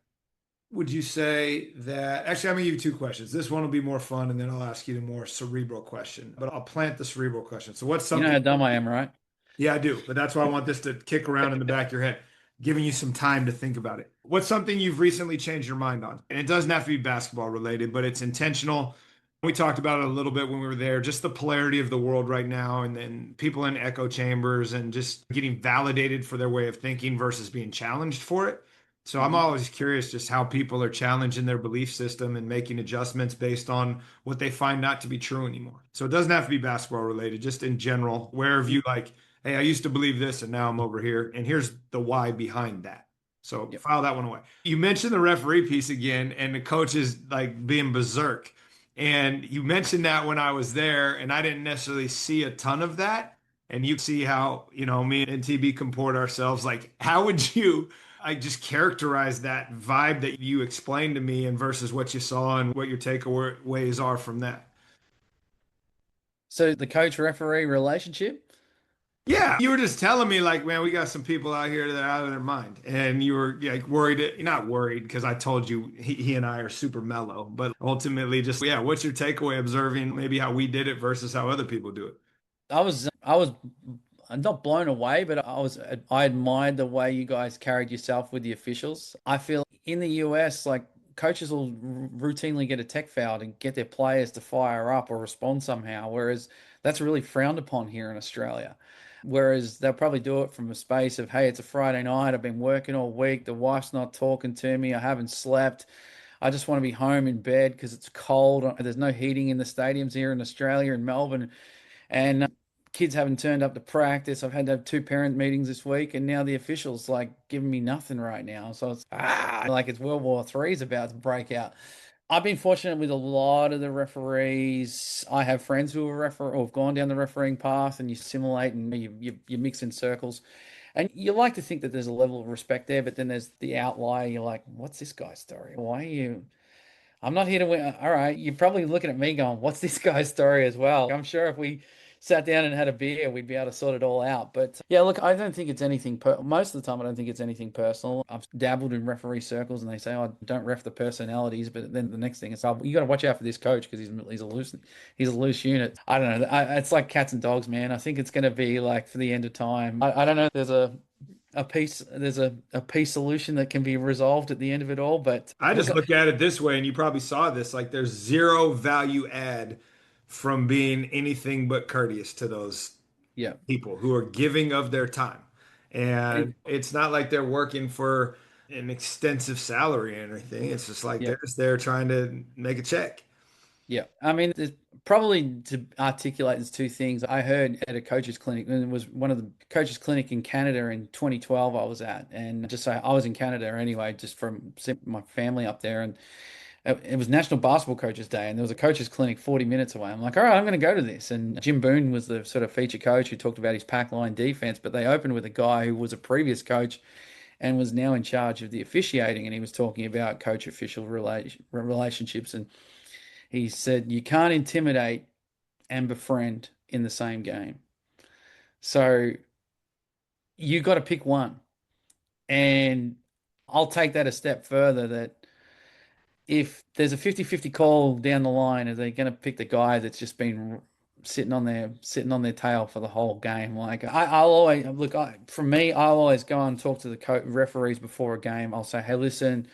A: would you say that, actually, I'm gonna give you 2 questions. This one will be more fun, and then I'll ask you the more cerebral question, but I'll plant the cerebral question. So what's
B: You know
A: something?
B: how dumb I am, right?
A: Yeah, I do, but that's why I want this to kick around in the back of your head, giving you some time to think about it. What's something you've recently changed your mind on? And it doesn't have to be basketball related, but it's intentional. We talked about it a little bit when we were there, just the polarity of the world right now, and then people in echo chambers and just getting validated for their way of thinking versus being challenged for it. So I'm always curious just how people are challenging their belief system and making adjustments based on what they find not to be true anymore. So it doesn't have to be basketball related, just in general. Where have you like, hey, I used to believe this and now I'm over here, and here's the why behind that. So
B: Yep.
A: file that one away. You mentioned the referee piece again, and the coaches like being berserk. And you mentioned that when I was there, and I didn't necessarily see a ton of that. And you see how, me and TB comport ourselves. Like, how would you, I just characterize that vibe that you explained to me and versus what you saw and what your takeaways are from that?
B: So the coach referee relationship.
A: Yeah, you were just telling me like, man, we got some people out here that are out of their mind, and you were like worried. You're not worried because I told you he and I are super mellow, but ultimately, just yeah, what's your takeaway observing maybe how we did it versus how other people do it?
B: I was not blown away, but I admired the way you guys carried yourself with the officials. I feel in the US, like coaches will routinely get a tech foul to get their players to fire up or respond somehow, whereas that's really frowned upon here in Australia. Whereas they'll probably do it from a space of, hey, it's a Friday night, I've been working all week, the wife's not talking to me, I haven't slept. I just want to be home in bed because it's cold. There's no heating in the stadiums here in Australia, in Melbourne, and kids haven't turned up to practice. I've had to have two parent meetings this week, and now the officials like giving me nothing right now. So it's like it's World War III is about to break out. I've been fortunate with a lot of the referees. I have friends who are or have gone down the refereeing path, and you simulate and you mix in circles. And you like to think that there's a level of respect there, but then there's the outlier. You're like, what's this guy's story? Why are you? I'm not here to win. All right, you're probably looking at me going, "What's this guy's story as well?" I'm sure if we sat down and had a beer, we'd be able to sort it all out. But yeah, look, I don't think it's anything. Most of the time, I don't think it's anything personal. I've dabbled in referee circles, and they say, "Oh, don't ref the personalities." But then the next thing is, "Oh, you got to watch out for this coach because he's a loose unit." I don't know. It's like cats and dogs, man. I think it's going to be like for the end of time. I don't know. There's a peace solution that can be resolved at the end of it all. But
A: I
B: look,
A: just look at it this way, and you probably saw this, like there's zero value add from being anything but courteous to those
B: yeah.
A: people who are giving of their time. And it's not like they're working for an extensive salary or anything. It's just like
B: Yeah.
A: they're just there trying to make a check.
B: Yeah. I mean, there's probably to articulate there's two things. I heard at a coach's clinic, and it was one of the coaches' clinic in Canada in 2012 I was at. And just say I was in Canada anyway, just from my family up there. And it was National Basketball Coaches Day, and there was a coach's clinic 40 minutes away. I'm like, all right, I'm going to go to this. And Jim Boone was the sort of feature coach who talked about his pack line defense, but they opened with a guy who was a previous coach and was now in charge of the officiating. And he was talking about coach official relationships. And he said, you can't intimidate and befriend in the same game. So you got to pick one. And I'll take that a step further that if there's a 50-50 call down the line, are they going to pick the guy that's just been sitting on their tail for the whole game? Like I'll always look. For me, I'll always go and talk to the referees before a game. I'll say, hey, listen,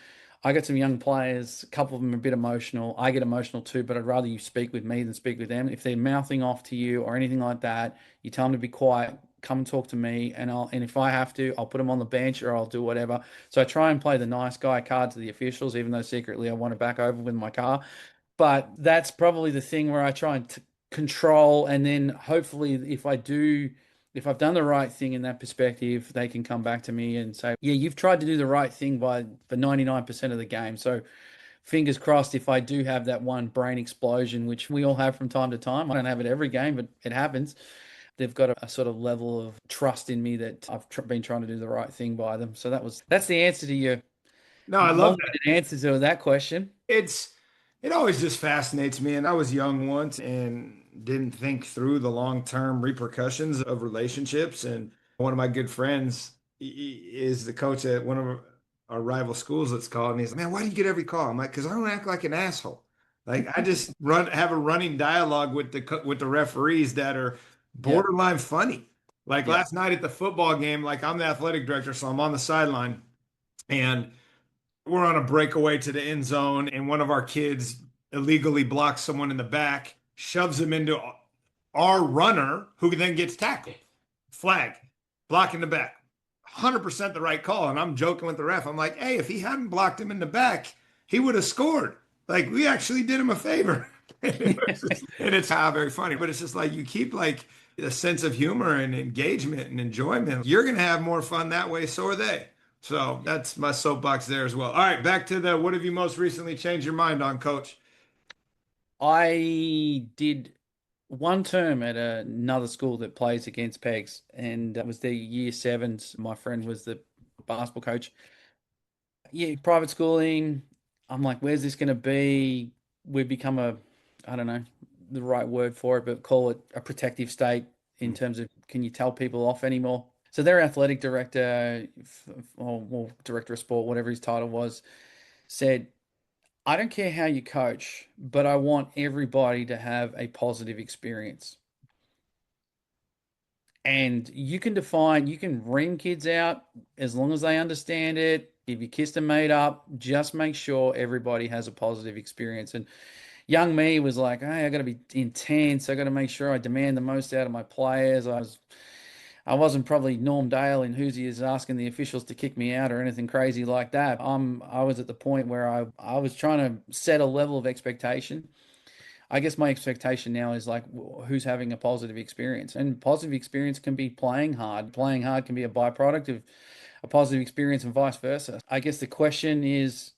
B: I got some young players. A couple of them are a bit emotional. I get emotional too, but I'd rather you speak with me than speak with them. If they're mouthing off to you or anything like that, you tell them to be quiet. Come and talk to me, and if I have to, I'll put them on the bench or I'll do whatever. So I try and play the nice guy card to the officials, even though secretly I want to back over with my car. But that's probably the thing where I try and control, and then hopefully, if I've done the right thing in that perspective, they can come back to me and say, "Yeah, you've tried to do the right thing for 99% of the game." So fingers crossed, if I do have that one brain explosion, which we all have from time to time, I don't have it every game, but it happens. They've got a sort of level of trust in me that I've been trying to do the right thing by them. So that's the answer to your
A: No, I love that.
B: long-winded answer to that question.
A: It's it always just fascinates me. And I was young once and didn't think through the long-term repercussions of relationships. And one of my good friends is the coach at one of our rival schools, let's call it. And he's like, man, why do you get every call? I'm like, because I don't act like an asshole. Like I just have a running dialogue with the referees that are
B: Yeah,
A: borderline funny. Like
B: yeah,
A: last night at the football game, like I'm the athletic director, so I'm on the sideline. And we're on a breakaway to the end zone, and one of our kids illegally blocks someone in the back, shoves him into our runner, who then gets tackled. Flag, block in the back. 100% the right call. And I'm joking with the ref. I'm like, hey, if he hadn't blocked him in the back, he would have scored. Like, we actually did him a favor. And it's very funny, but it's just like you keep like a sense of humor and engagement and enjoyment. You're going to have more fun that way. So are they. So that's my soapbox there as well. All right, back to the what have you most recently changed your mind on, coach?
B: I did one term at another school that plays against Pegs, and that was the year sevens. My friend was the basketball coach. Yeah, private schooling. I'm like, where's this going to be? We've become I don't know the right word for it, but call it a protective state in terms of can you tell people off anymore? So their athletic director or director of sport, whatever his title was, said, I don't care how you coach, but I want everybody to have a positive experience. And you can ring kids out as long as they understand it. If you kissed and made up, just make sure everybody has a positive experience. And young me was like, hey, I got to be intense. I got to make sure I demand the most out of my players. I wasn't probably Norm Dale in Who's He Is asking the officials to kick me out or anything crazy like that. I was at the point where I was trying to set a level of expectation. I guess my expectation now is like who's having a positive experience. And positive experience can be playing hard. Playing hard can be a byproduct of a positive experience and vice versa. I guess the question is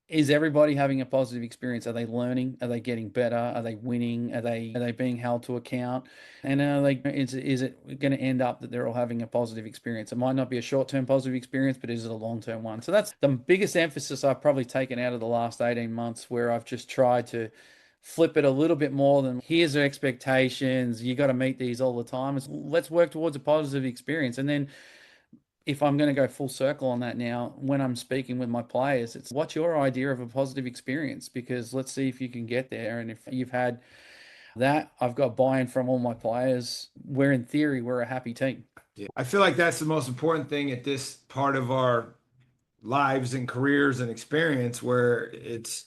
B: everybody having a positive experience? Are they learning? Are they getting better? Are they winning? Are they being held to account? And is it going to end up that they're all having a positive experience? It might not be a short-term positive experience, but is it a long-term one? So that's the biggest emphasis I've probably taken out of the last 18 months, where I've just tried to flip it a little bit more than here's the expectations. You got to meet these all the time. Let's work towards a positive experience. And then if I'm going to go full circle on that now, when I'm speaking with my players, it's what's your idea of a positive experience? Because let's see if you can get there. And if you've had that, I've got buy-in from all my players. In theory, we're a happy team.
A: Yeah. I feel like that's the most important thing at this part of our lives and careers and experience, where it's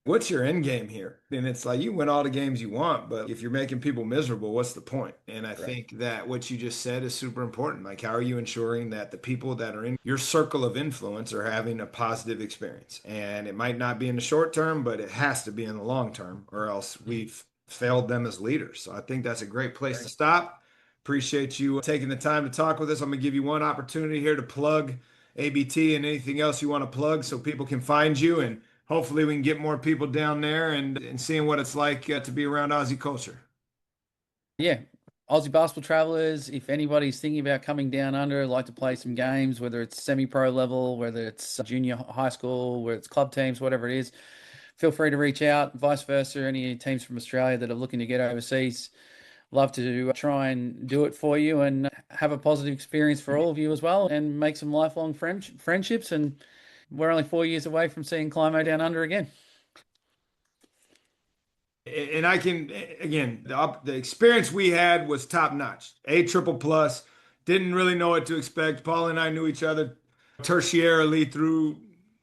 A: what's your end game here? And it's like you win all the games you want, but if you're making people miserable, what's the point? And I
B: Right.
A: think that what you just said is super important. Like, how are you ensuring that the people that are in your circle of influence are having a positive experience? And it might not be in the short term, but it has to be in the long term, or else we've failed them as leaders. So I think that's a great place to
B: Right.
A: stop. Appreciate you taking the time to talk with us. I'm going to give you one opportunity here to plug ABT and anything else you want to plug so people can find you, and hopefully we can get more people down there and seeing what it's like to be around Aussie culture.
B: Yeah. Aussie Basketball Travelers, if anybody's thinking about coming down under, like to play some games, whether it's semi-pro level, whether it's junior high school, whether it's club teams, whatever it is, feel free to reach out. Vice versa, any teams from Australia that are looking to get overseas, love to try and do it for you and have a positive experience for all of you as well and make some lifelong friendships. And we're only 4 years away from seeing Climo down under again.
A: And I can, again, the experience we had was top notch. A triple plus. Didn't really know what to expect. Paul and I knew each other tertiarily through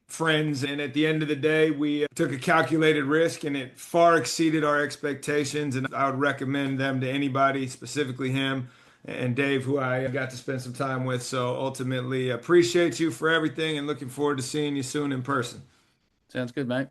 A: friends. And at the end of the day, we took a calculated risk and it far exceeded our expectations. And I would recommend them to anybody, specifically him and Dave, who I got to spend some time with. So ultimately, appreciate you for everything and looking forward to seeing you soon in person.
B: Sounds good, mate.